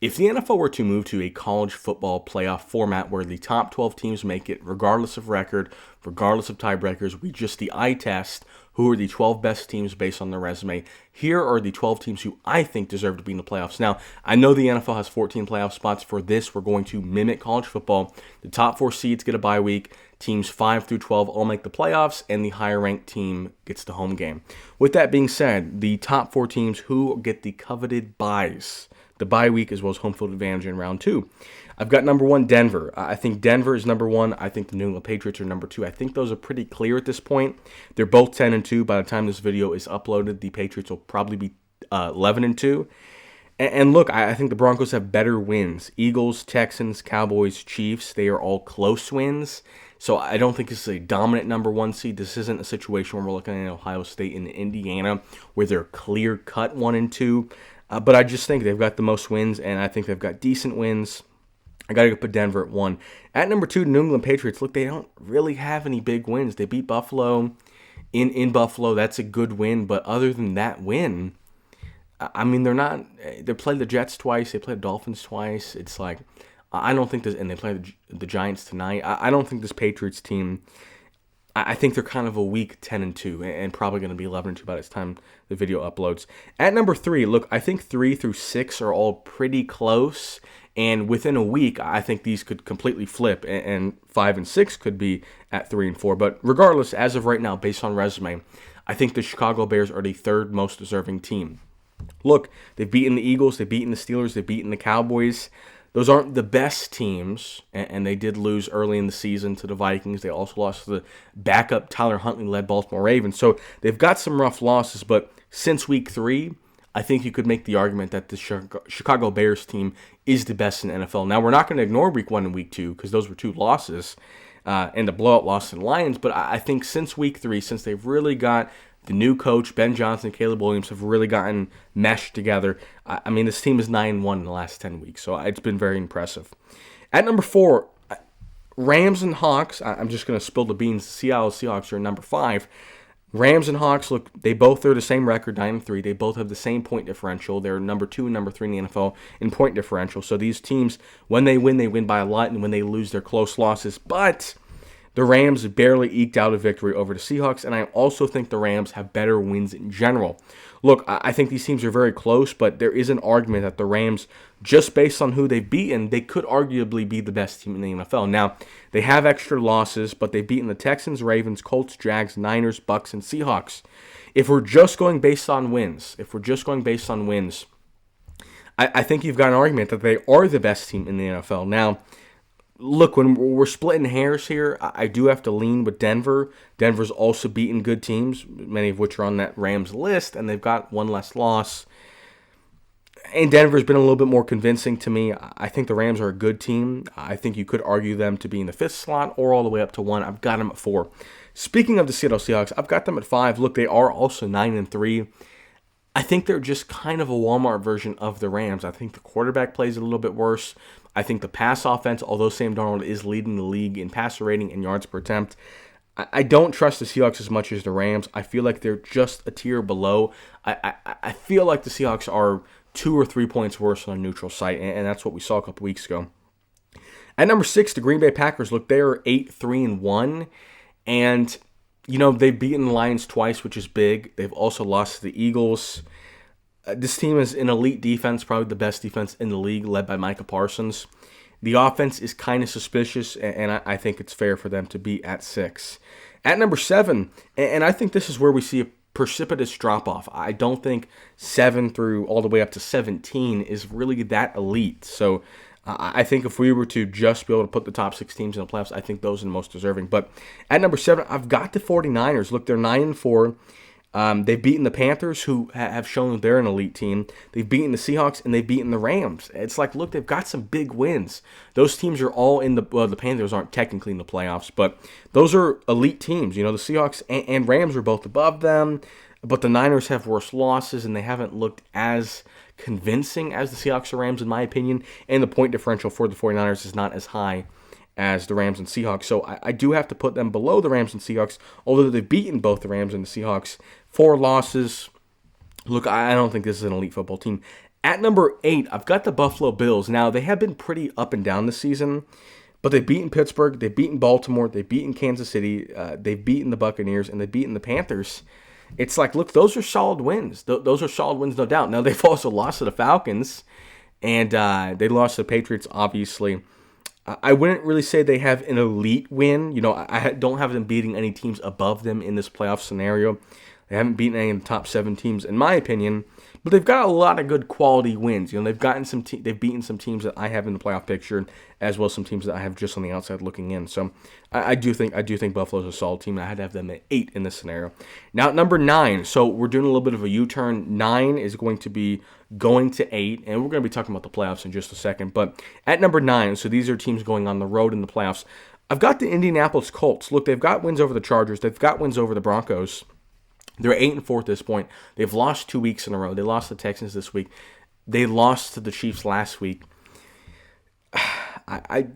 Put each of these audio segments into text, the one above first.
If the NFL were to move to a college football playoff format where the top 12 teams make it, regardless of record, regardless of tiebreakers, we just the eye test who are the 12 best teams based on their resume. Here are the 12 teams who I think deserve to be in the playoffs. Now, I know the NFL has 14 playoff spots. For this, we're going to mimic college football. The top 4 seeds get a bye week. Teams 5 through 12 all make the playoffs, and the higher ranked team gets the home game. With that being said, the top 4 teams who get the coveted byes, the bye week as well as home field advantage in round 2. I've got number 1, Denver. I think Denver is number 1. I think the New England Patriots are number 2. I think those are pretty clear at this point. They're both 10-2. By the time this video is uploaded, the Patriots will probably be 11-2. And look, I think the Broncos have better wins. Eagles, Texans, Cowboys, Chiefs, they are all close wins. So I don't think this is a dominant number 1 seed. This isn't a situation where we're looking at Ohio State and Indiana where they're clear-cut 1 and 2. But I just think they've got the most wins, and I think they've got decent wins. I got to put Denver at 1. At number 2, New England Patriots. Look, they don't really have any big wins. They beat Buffalo in Buffalo. That's a good win. But other than that win, I mean, they played the Jets twice. They played the Dolphins twice. It's like, I don't think this, and they play the Giants tonight. I don't think this Patriots team, I think they're kind of a weak 10-2 and probably going to be 11-2 by the time the video uploads. At number 3, look, I think 3 through 6 are all pretty close. And within a week, I think these could completely flip, and 5 and 6 could be at 3 and 4. But regardless, as of right now, based on resume, I think the Chicago Bears are the 3rd most deserving team. Look, they've beaten the Eagles, they've beaten the Steelers, they've beaten the Cowboys. Those aren't the best teams, and they did lose early in the season to the Vikings. They also lost to the backup Tyler Huntley-led Baltimore Ravens. So they've got some rough losses, but since week 3, I think you could make the argument that the Chicago Bears team is the best in the NFL. Now, we're not going to ignore week 1 and week 2 because those were 2 losses and the blowout loss to the Lions, but I think since week 3, since they've really got the new coach, Ben Johnson, Caleb Williams, have really gotten meshed together. I mean, this team is 9-1 in the last 10 weeks, so it's been very impressive. At number 4, Rams and Hawks. I'm just going to spill the beans. The Seattle Seahawks are number 5. Rams and Hawks, look, they both are the same record, 9-3. They both have the same point differential. They're number 2 and number 3 in the NFL in point differential. So these teams, when they win by a lot, and when they lose, they're close losses. But the Rams barely eked out a victory over the Seahawks, and I also think the Rams have better wins in general. Look, I think these teams are very close, but there is an argument that the Rams, just based on who they've beaten, they could arguably be the best team in the NFL. Now, they have extra losses, but they've beaten the Texans, Ravens, Colts, Jags, Niners, Bucks, and Seahawks. If we're just going based on wins, I think you've got an argument that they are the best team in the NFL. Now, look, when we're splitting hairs here, I do have to lean with Denver. Denver's also beaten good teams, many of which are on that Rams list, and they've got one less loss. And Denver's been a little bit more convincing to me. I think the Rams are a good team. I think you could argue them to be in the 5th slot or all the way up to 1. I've got them at 4. Speaking of the Seattle Seahawks, I've got them at 5. Look, they are also 9-3. I think they're just kind of a Walmart version of the Rams. I think the quarterback plays a little bit worse. I think the pass offense, although Sam Darnold is leading the league in passer rating and yards per attempt, I don't trust the Seahawks as much as the Rams. I feel like they're just a tier below. I feel like the Seahawks are 2 or 3 points worse on a neutral site, and that's what we saw a couple weeks ago. At number 6, the Green Bay Packers. Look, they are 8-3-1, and they've beaten the Lions twice, which is big. They've also lost to the Eagles. This team is an elite defense, probably the best defense in the league, led by Micah Parsons. The offense is kind of suspicious, and I think it's fair for them to be at 6. At number 7, and I think this is where we see a precipitous drop-off. I don't think 7 through all the way up to 17 is really that elite. So I think if we were to just be able to put the top 6 teams in the playoffs, I think those are the most deserving. But at number 7, I've got the 49ers. Look, they're 9-4. They've beaten the Panthers, who have shown that they're an elite team. They've beaten the Seahawks, and they've beaten the Rams. It's like, look, they've got some big wins. Those teams are all in the Panthers aren't technically in the playoffs, but those are elite teams. The Seahawks and Rams are both above them, but the Niners have worse losses, and they haven't looked as convincing as the Seahawks or Rams, in my opinion, and the point differential for the 49ers is not as high as the Rams and Seahawks. So I do have to put them below the Rams and Seahawks, although they've beaten both the Rams and the Seahawks. 4 losses. Look, I don't think this is an elite football team At number 8, I've got the Buffalo Bills. Now, they have been pretty up and down this season, but they've beaten Pittsburgh, they've beaten Baltimore, they've beaten Kansas City, they've beaten the Buccaneers, and they've beaten the Panthers. It's like, look, those are solid wins. Those are solid wins, no doubt. Now, they've also lost to the Falcons, and they lost to the Patriots, obviously. I wouldn't really say they have an elite win. You know, I don't have them beating any teams above them in this playoff scenario. They haven't beaten any of the top 7 teams, in my opinion. But they've got a lot of good quality wins. You know, they've beaten some teams that I have in the playoff picture, as well as some teams that I have just on the outside looking in. So I do think Buffalo's a solid team. I had to have them at 8 in this scenario. Now at number 9, so we're doing a little bit of a U-turn. 9 is going to be going to 8, and we're going to be talking about the playoffs in just a second. But at number 9, so these are teams going on the road in the playoffs. I've got the Indianapolis Colts. Look, they've got wins over the Chargers. They've got wins over the Broncos. They're 8-4 at this point. They've lost 2 weeks in a row. They lost to the Texans this week. They lost to the Chiefs last week. I've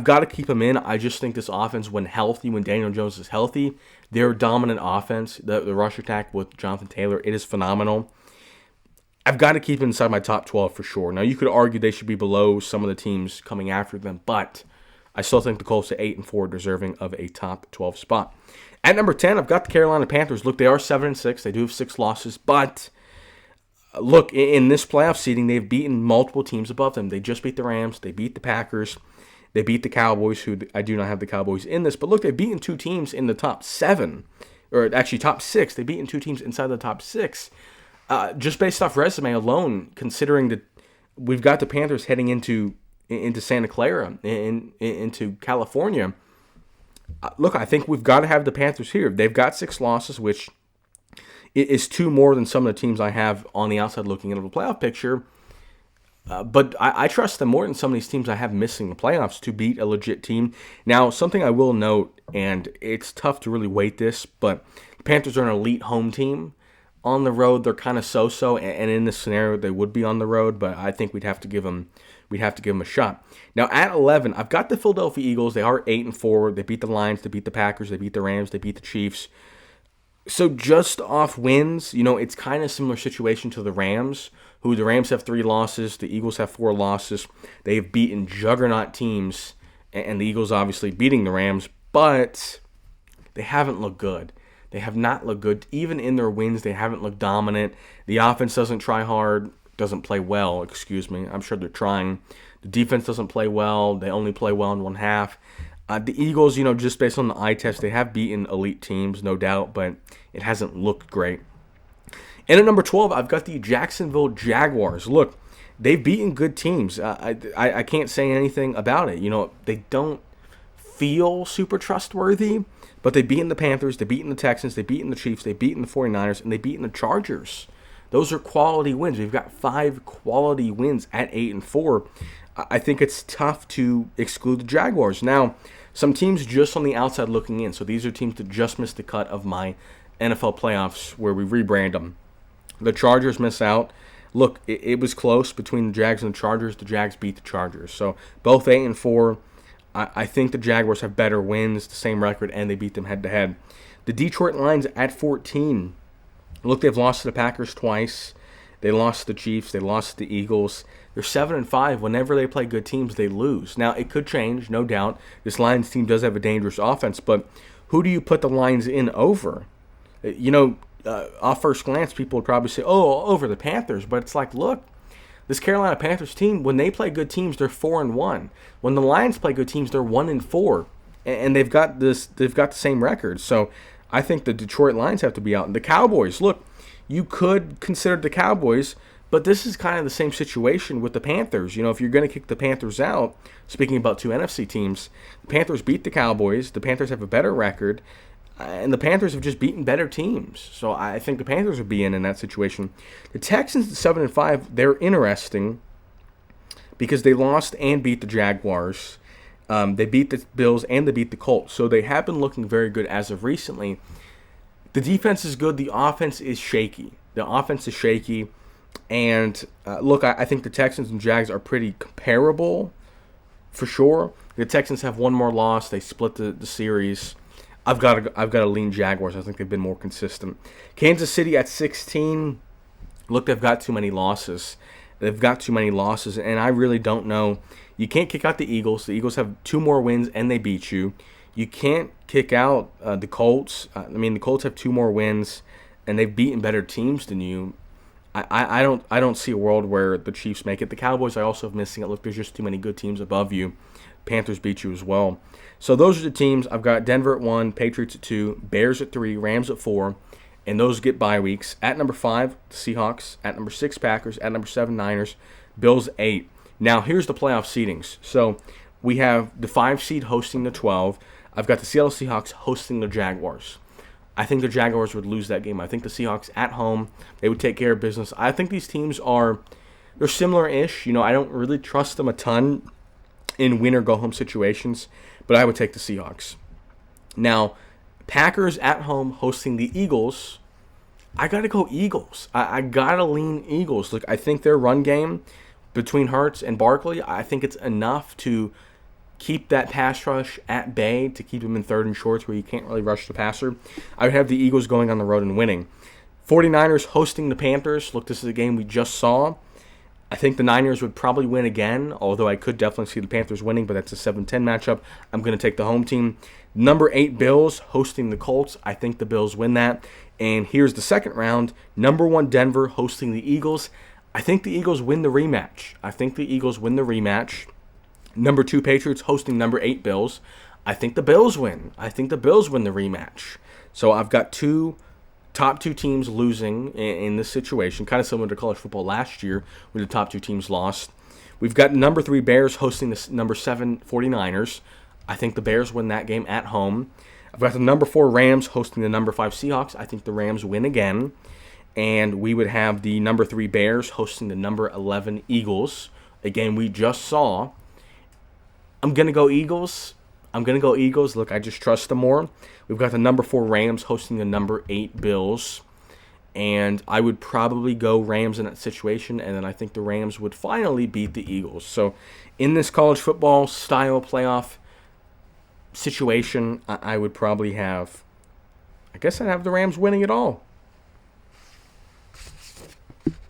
got to keep them in. I just think this offense, when healthy, when Daniel Jones is healthy, they're a dominant offense. The rush attack with Jonathan Taylor, it is phenomenal. I've got to keep it inside my top 12 for sure. Now, you could argue they should be below some of the teams coming after them, but I still think the Colts at 8-4 deserving of a top 12 spot. At number 10, I've got the Carolina Panthers. Look, they are 7-6. They do have 6 losses, but look, in this playoff seeding, they've beaten multiple teams above them. They just beat the Rams. They beat the Packers. They beat the Cowboys, who I do not have the Cowboys in this. But look, they've beaten 2 teams in the top 7, or actually top 6. They've beaten 2 teams inside the top 6. Just based off resume alone, considering that we've got the Panthers heading into Santa Clara, into California. Look, I think we've got to have the Panthers here. They've got 6 losses, which is 2 more than some of the teams I have on the outside looking into the playoff picture. But I trust them more than some of these teams I have missing the playoffs to beat a legit team. Now, something I will note, and it's tough to really weight this, but the Panthers are an elite home team. On the road, they're kind of so-so, and in this scenario, they would be on the road, but I think we'd have to give them a shot. Now, at 11, I've got the Philadelphia Eagles. They are 8-4. They beat the Lions. They beat the Packers. They beat the Rams. They beat the Chiefs. So just off wins, it's kind of a similar situation to the Rams, who the Rams have 3 losses. The Eagles have 4 losses. They've beaten juggernaut teams, and the Eagles obviously beating the Rams, but they haven't looked good. They have not looked good. Even in their wins, they haven't looked dominant. The offense doesn't try hard, doesn't play well, I'm sure they're trying. The defense doesn't play well. They only play well in one half. The Eagles, just based on the eye test, they have beaten elite teams, no doubt, but it hasn't looked great. And at number 12, I've got the Jacksonville Jaguars. Look, they've beaten good teams. I can't say anything about it. They don't feel super trustworthy, but they've beaten the Panthers, they've beaten the Texans, they've beaten the Chiefs, they've beaten the 49ers, and they've beaten the Chargers. Those are quality wins. We've got 5 quality wins at 8-4. I think it's tough to exclude the Jaguars. Now, some teams just on the outside looking in. So these are teams that just missed the cut of my NFL playoffs where we rebrand them. The Chargers miss out. Look, it was close between the Jags and the Chargers. The Jags beat the Chargers. So both 8-4. I think the Jaguars have better wins, the same record, and they beat them head-to-head. The Detroit Lions at 14. Look, they've lost to the Packers twice. They lost to the Chiefs. They lost to the Eagles. They're 7-5. Whenever they play good teams, they lose. Now, it could change, no doubt. This Lions team does have a dangerous offense, but who do you put the Lions in over? Off first glance, people would probably say, over the Panthers. But it's like, look, this Carolina Panthers team, when they play good teams, they're 4-1. When the Lions play good teams, they're 1-4. And they've got the same record. So I think the Detroit Lions have to be out. And the Cowboys, look, you could consider the Cowboys, but this is kind of the same situation with the Panthers. If you're going to kick the Panthers out, speaking about 2 NFC teams, the Panthers beat the Cowboys. The Panthers have a better record, and the Panthers have just beaten better teams. So I think the Panthers would be in that situation. The Texans at 7-5, they're interesting because they lost and beat the Jaguars. They beat the Bills and they beat the Colts. So they have been looking very good as of recently. The defense is good. The offense is shaky. And look, I think the Texans and Jags are pretty comparable for sure. The Texans have 1 more loss. They split the series. I've got to lean Jaguars. I think they've been more consistent. Kansas City at 16. Look, they've got too many losses. They've got too many losses, and I really don't know. You can't kick out the Eagles. The Eagles have 2 more wins, and they beat you. You can't kick out the Colts. The Colts have 2 more wins, and they've beaten better teams than you. I don't see a world where the Chiefs make it. The Cowboys I also have missing it. Look, there's just too many good teams above you. Panthers beat you as well. So those are the teams. I've got Denver at 1, Patriots at 2, Bears at 3, Rams at 4, and those get bye weeks. At number 5, the Seahawks. At number 6, Packers. At number 7, Niners. Bills 8. Now here's the playoff seedings. So we have the 5 seed hosting the 12. I've got the Seattle Seahawks hosting the Jaguars. I think the Jaguars would lose that game. I think the Seahawks at home, they would take care of business. I think these teams they're similar-ish. I don't really trust them a ton in win or go home situations, but I would take the Seahawks. Now, Packers at home hosting the Eagles. I got to go Eagles. I got to lean Eagles. Look, I think their run game between Hurts and Barkley, I think it's enough to keep that pass rush at bay, to keep them in third and shorts where you can't really rush the passer. I would have the Eagles going on the road and winning. 49ers hosting the Panthers. Look, this is a game we just saw. I think the Niners would probably win again, although I could definitely see the Panthers winning, but that's a 7-10 matchup. I'm going to take the home team. Number 8, Bills hosting the Colts. I think the Bills win that. And here's the second round. Number 1, Denver hosting the Eagles. I think the Eagles win the rematch. Number 2, Patriots hosting number 8, Bills. I think the Bills win. the rematch. So I've got top two teams losing in this situation, kind of similar to college football last year where the top 2 teams lost. We've got number 3, Bears hosting the number 7, 49ers. I think the Bears win that game at home. I've got the number 4, Rams hosting the number 5, Seahawks. I think the Rams win again. And we would have the number 3, Bears hosting the number 11, Eagles. A game we just saw. I'm going to go Eagles. Look, I just trust them more. We've got the number 4 Rams hosting the number 8 Bills. And I would probably go Rams in that situation. And then I think the Rams would finally beat the Eagles. So in this college football style playoff situation, I would probably have, I guess I'd have the Rams winning it all.